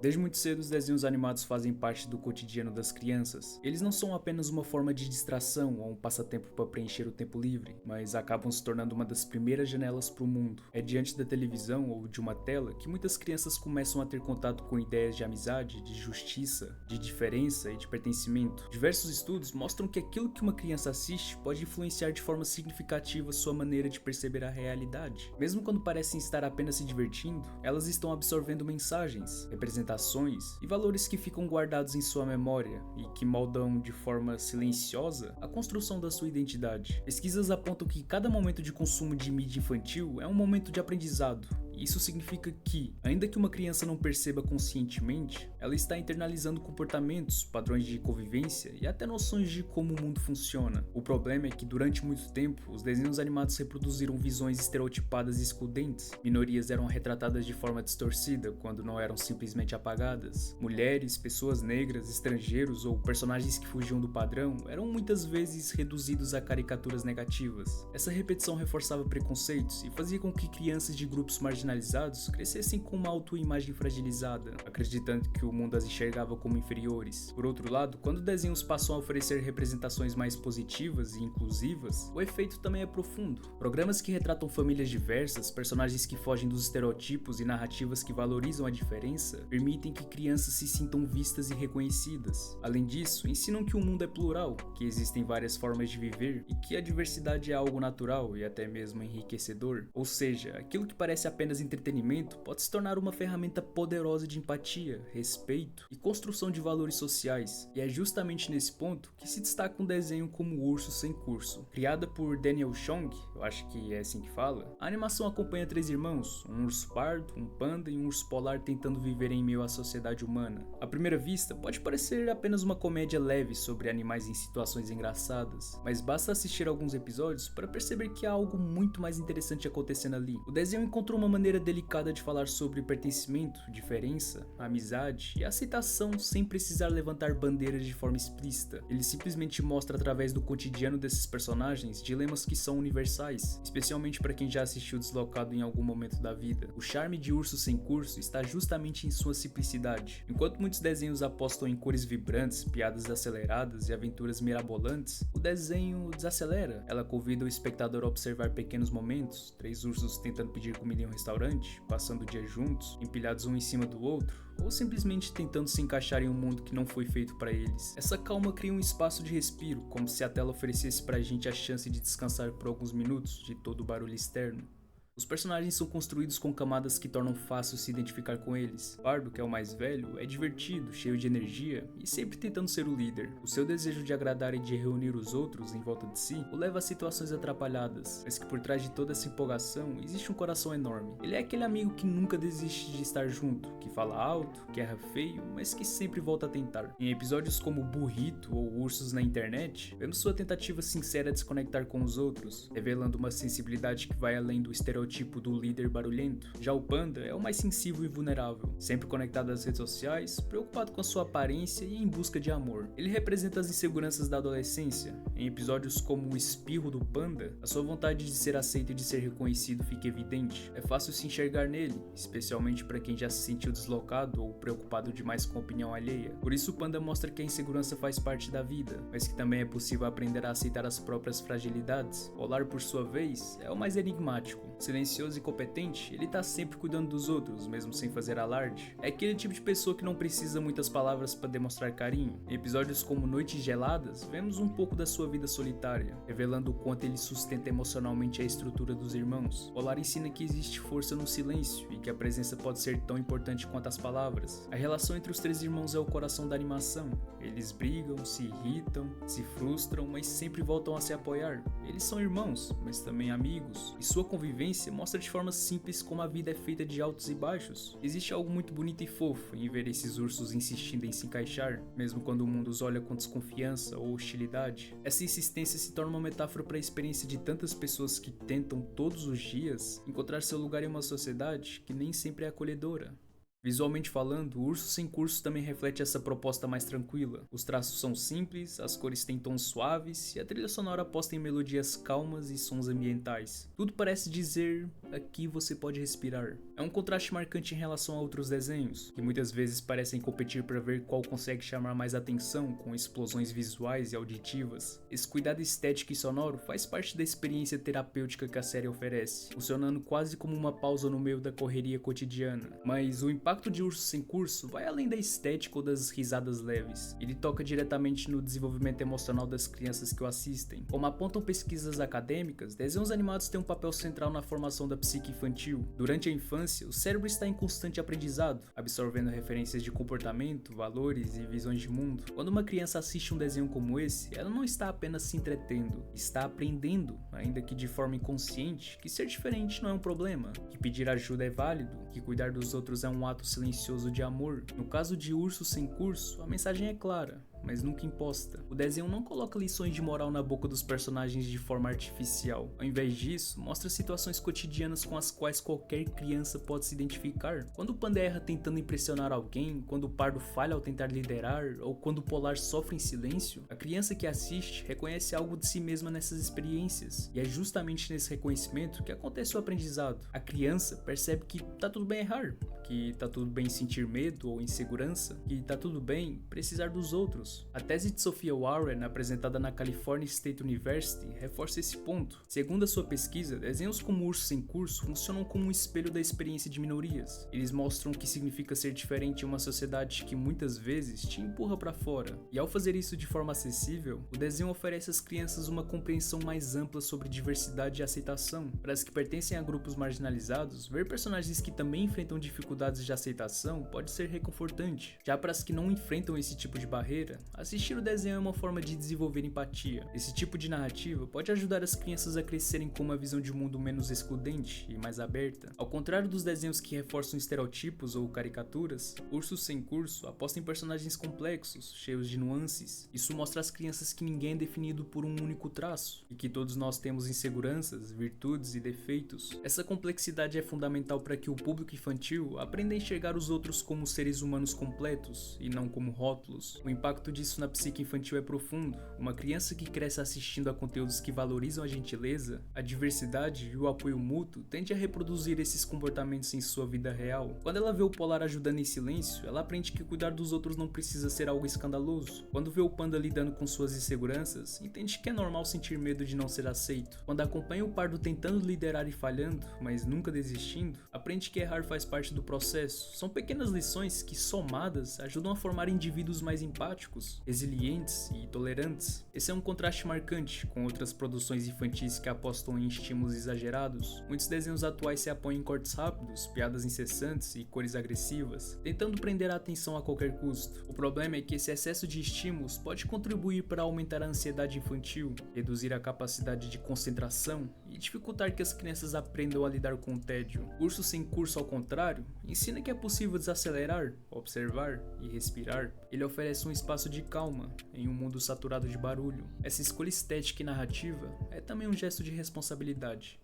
Desde muito cedo, os desenhos animados fazem parte do cotidiano das crianças. Eles não são apenas uma forma de distração ou um passatempo para preencher o tempo livre, mas acabam se tornando uma das primeiras janelas para o mundo. É diante da televisão ou de uma tela que muitas crianças começam a ter contato com ideias de amizade, de justiça, de diferença e de pertencimento. Diversos estudos mostram que aquilo que uma criança assiste pode influenciar de forma significativa sua maneira de perceber a realidade. Mesmo quando parecem estar apenas se divertindo, elas estão absorvendo mensagens, representações e valores que ficam guardados em sua memória e que moldam de forma silenciosa a construção da sua identidade. Pesquisas apontam que cada momento de consumo de mídia infantil é um momento de aprendizado. Isso significa que, ainda que uma criança não perceba conscientemente, ela está internalizando comportamentos, padrões de convivência e até noções de como o mundo funciona. O problema é que durante muito tempo, os desenhos animados reproduziram visões estereotipadas e excludentes. Minorias eram retratadas de forma distorcida, quando não eram simplesmente apagadas. Mulheres, pessoas negras, estrangeiros ou personagens que fugiam do padrão eram muitas vezes reduzidos a caricaturas negativas. Essa repetição reforçava preconceitos e fazia com que crianças de grupos marginalizados crescessem com uma autoimagem fragilizada, acreditando que o mundo as enxergava como inferiores. Por outro lado, quando desenhos passam a oferecer representações mais positivas e inclusivas, o efeito também é profundo. Programas que retratam famílias diversas, personagens que fogem dos estereotipos e narrativas que valorizam a diferença, permitem que crianças se sintam vistas e reconhecidas. Além disso, ensinam que o mundo é plural, que existem várias formas de viver e que a diversidade é algo natural e até mesmo enriquecedor. Ou seja, aquilo que parece apenas entretenimento pode se tornar uma ferramenta poderosa de empatia, respeito e construção de valores sociais. E é justamente nesse ponto que se destaca um desenho como Urso Sem Curso. Criada por Daniel Chong, eu acho que é assim que fala, a animação acompanha três irmãos, um urso pardo, um panda e um urso polar tentando viver em meio à sociedade humana. À primeira vista, pode parecer apenas uma comédia leve sobre animais em situações engraçadas, mas basta assistir alguns episódios para perceber que há algo muito mais interessante acontecendo ali. O desenho encontrou uma maneira delicada de falar sobre pertencimento, diferença, amizade e aceitação sem precisar levantar bandeiras de forma explícita. Ele simplesmente mostra através do cotidiano desses personagens dilemas que são universais, especialmente para quem já assistiu Deslocado em algum momento da vida. O charme de Urso Sem Curso está justamente em sua simplicidade. Enquanto muitos desenhos apostam em cores vibrantes, piadas aceleradas e aventuras mirabolantes, o desenho desacelera. Ela convida o espectador a observar pequenos momentos, três ursos tentando pedir comida em um restaurante, passando o dia juntos, empilhados um em cima do outro, ou simplesmente tentando se encaixar em um mundo que não foi feito para eles. Essa calma cria um espaço de respiro, como se a tela oferecesse pra gente a chance de descansar por alguns minutos de todo o barulho externo. Os personagens são construídos com camadas que tornam fácil se identificar com eles. Pardo, que é o mais velho, é divertido, cheio de energia e sempre tentando ser o líder. O seu desejo de agradar e de reunir os outros em volta de si o leva a situações atrapalhadas, mas que por trás de toda essa empolgação existe um coração enorme. Ele é aquele amigo que nunca desiste de estar junto, que fala alto, que erra feio, mas que sempre volta a tentar. Em episódios como Burrito ou Ursos na Internet, vemos sua tentativa sincera de se conectar com os outros, revelando uma sensibilidade que vai além do estereotipo do líder barulhento. Já o panda é o mais sensível e vulnerável, sempre conectado às redes sociais, preocupado com a sua aparência e em busca de amor. Ele representa as inseguranças da adolescência. Em episódios como o espirro do panda, a sua vontade de ser aceito e de ser reconhecido fica evidente. É fácil se enxergar nele, especialmente para quem já se sentiu deslocado ou preocupado demais com a opinião alheia. Por isso o panda mostra que a insegurança faz parte da vida, mas que também é possível aprender a aceitar as próprias fragilidades. Polar, por sua vez, é o mais enigmático. Silencioso e competente, ele tá sempre cuidando dos outros, mesmo sem fazer alarde. É aquele tipo de pessoa que não precisa muitas palavras para demonstrar carinho. Em episódios como Noites Geladas, vemos um pouco da sua vida solitária, revelando o quanto ele sustenta emocionalmente a estrutura dos irmãos. Polar ensina que existe força no silêncio e que a presença pode ser tão importante quanto as palavras. A relação entre os três irmãos é o coração da animação. Eles brigam, se irritam, se frustram, mas sempre voltam a se apoiar. Eles são irmãos, mas também amigos, e sua convivência mostra de forma simples como a vida é feita de altos e baixos. Existe algo muito bonito e fofo em ver esses ursos insistindo em se encaixar, mesmo quando o mundo os olha com desconfiança ou hostilidade. Essa insistência se torna uma metáfora para a experiência de tantas pessoas que tentam todos os dias encontrar seu lugar em uma sociedade que nem sempre é acolhedora. Visualmente falando, o Urso Sem Curso também reflete essa proposta mais tranquila. Os traços são simples, as cores têm tons suaves e a trilha sonora aposta em melodias calmas e sons ambientais. Tudo parece dizer: aqui você pode respirar. É um contraste marcante em relação a outros desenhos, que muitas vezes parecem competir para ver qual consegue chamar mais atenção com explosões visuais e auditivas. Esse cuidado estético e sonoro faz parte da experiência terapêutica que a série oferece, funcionando quase como uma pausa no meio da correria cotidiana. Mas o impacto de Urso Sem Curso vai além da estética ou das risadas leves. Ele toca diretamente no desenvolvimento emocional das crianças que o assistem. Como apontam pesquisas acadêmicas, desenhos animados têm um papel central na formação da psique infantil. Durante a infância, o cérebro está em constante aprendizado, absorvendo referências de comportamento, valores e visões de mundo. Quando uma criança assiste um desenho como esse, ela não está apenas se entretendo, está aprendendo, ainda que de forma inconsciente, que ser diferente não é um problema, que pedir ajuda é válido, que cuidar dos outros é um ato silencioso de amor. No caso de Urso Sem Curso, a mensagem é clara, mas nunca imposta. O desenho não coloca lições de moral na boca dos personagens de forma artificial. Ao invés disso, mostra situações cotidianas com as quais qualquer criança pode se identificar. Quando o panda erra tentando impressionar alguém, quando o pardo falha ao tentar liderar, ou quando o polar sofre em silêncio, a criança que assiste reconhece algo de si mesma nessas experiências. E é justamente nesse reconhecimento que acontece o aprendizado. A criança percebe que tá tudo bem errar, que tá tudo bem sentir medo ou insegurança, que tá tudo bem precisar dos outros. A tese de Sophia Warren, apresentada na California State University, reforça esse ponto. Segundo a sua pesquisa, desenhos como Urso Sem Curso funcionam como um espelho da experiência de minorias. Eles mostram o que significa ser diferente em uma sociedade que muitas vezes te empurra para fora. E ao fazer isso de forma acessível, o desenho oferece às crianças uma compreensão mais ampla sobre diversidade e aceitação. Para as que pertencem a grupos marginalizados, ver personagens que também enfrentam dificuldades de aceitação pode ser reconfortante. Já para as que não enfrentam esse tipo de barreira, assistir o desenho é uma forma de desenvolver empatia. Esse tipo de narrativa pode ajudar as crianças a crescerem com uma visão de mundo menos excludente e mais aberta. Ao contrário dos desenhos que reforçam estereotipos ou caricaturas, Urso Sem Curso aposta em personagens complexos, cheios de nuances. Isso mostra às crianças que ninguém é definido por um único traço, e que todos nós temos inseguranças, virtudes e defeitos. Essa complexidade é fundamental para que o público infantil aprenda a enxergar os outros como seres humanos completos, e não como rótulos. O impacto disso na psique infantil é profundo. Uma criança que cresce assistindo a conteúdos que valorizam a gentileza, a diversidade e o apoio mútuo tende a reproduzir esses comportamentos em sua vida real. Quando ela vê o polar ajudando em silêncio, ela aprende que cuidar dos outros não precisa ser algo escandaloso. Quando vê o panda lidando com suas inseguranças, entende que é normal sentir medo de não ser aceito. Quando acompanha o pardo tentando liderar e falhando, mas nunca desistindo, aprende que errar faz parte do processo. São pequenas lições que, somadas, ajudam a formar indivíduos mais empáticos, resilientes e tolerantes. Esse é um contraste marcante com outras produções infantis que apostam em estímulos exagerados. Muitos desenhos atuais se apoiam em cortes rápidos, piadas incessantes e cores agressivas, tentando prender a atenção a qualquer custo. O problema é que esse excesso de estímulos pode contribuir para aumentar a ansiedade infantil, reduzir a capacidade de concentração e dificultar que as crianças aprendam a lidar com o tédio. Urso Sem Curso, ao contrário, ensina que é possível desacelerar, observar e respirar. Ele oferece um espaço de calma em um mundo saturado de barulho. Essa escolha estética e narrativa é também um gesto de responsabilidade.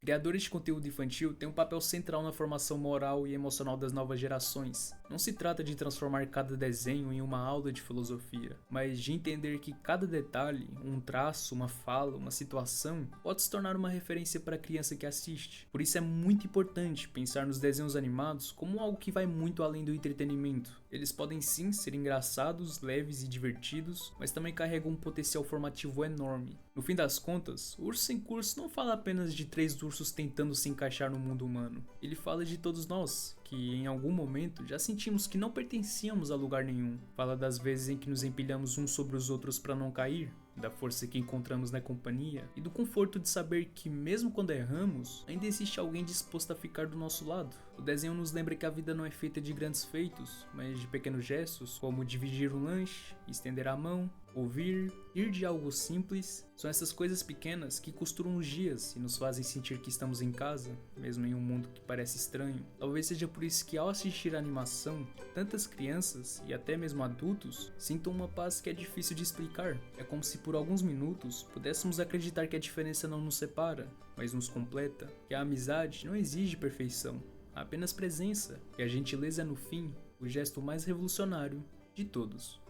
Criadores de conteúdo infantil têm um papel central na formação moral e emocional das novas gerações. Não se trata de transformar cada desenho em uma aula de filosofia, mas de entender que cada detalhe, um traço, uma fala, uma situação, pode se tornar uma referência para a criança que assiste. Por isso é muito importante pensar nos desenhos animados como algo que vai muito além do entretenimento. Eles podem sim ser engraçados, leves e divertidos, mas também carregam um potencial formativo enorme. No fim das contas, o Urso Sem Curso não fala apenas de três ursos tentando se encaixar no mundo humano. Ele fala de todos nós, que em algum momento já sentimos que não pertencíamos a lugar nenhum. Fala das vezes em que nos empilhamos uns sobre os outros para não cair, da força que encontramos na companhia e do conforto de saber que mesmo quando erramos, ainda existe alguém disposto a ficar do nosso lado. O desenho nos lembra que a vida não é feita de grandes feitos, mas de pequenos gestos, como dividir um lanche, estender a mão, ouvir, rir de algo simples. São essas coisas pequenas que costuram os dias e nos fazem sentir que estamos em casa, mesmo em um mundo que parece estranho. Talvez seja por isso que ao assistir a animação, tantas crianças e até mesmo adultos sintam uma paz que é difícil de explicar. É como se por alguns minutos pudéssemos acreditar que a diferença não nos separa, mas nos completa, que a amizade não exige perfeição. apenas presença, e a gentileza é no fim o gesto mais revolucionário de todos.